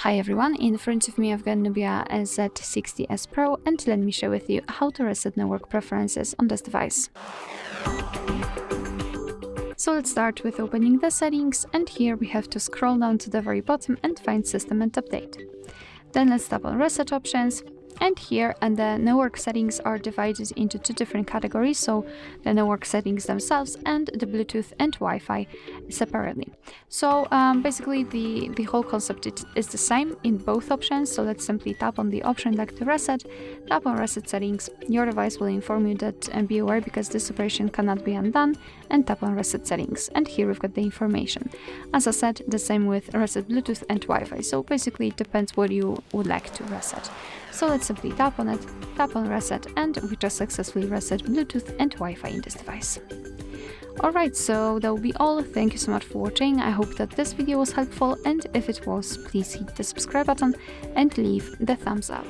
Hi everyone, in front of me I've got Nubia Z60S Pro, and let me share with you how to reset network preferences on this device. So let's start with opening the settings, and here we have to scroll down to the very bottom and find System and Update. Then let's tap on Reset Options, and here the network settings are divided into two different categories, so the network settings themselves and the Bluetooth and Wi-Fi separately. So basically the whole concept is the same in both options, so let's simply tap on the option like to reset, tap on Reset Settings. Your device will inform you that and be aware because this operation cannot be undone, and tap on Reset Settings, and here we've got the information. As I said, the same with Reset Bluetooth and Wi-Fi, so basically it depends what you would like to reset. So let's simply tap on it, tap on Reset, and we just successfully reset Bluetooth and Wi-Fi in this device. Alright, so that will be all. Thank you so much for watching. I hope that this video was helpful, and if it was, please hit the subscribe button and leave the thumbs up.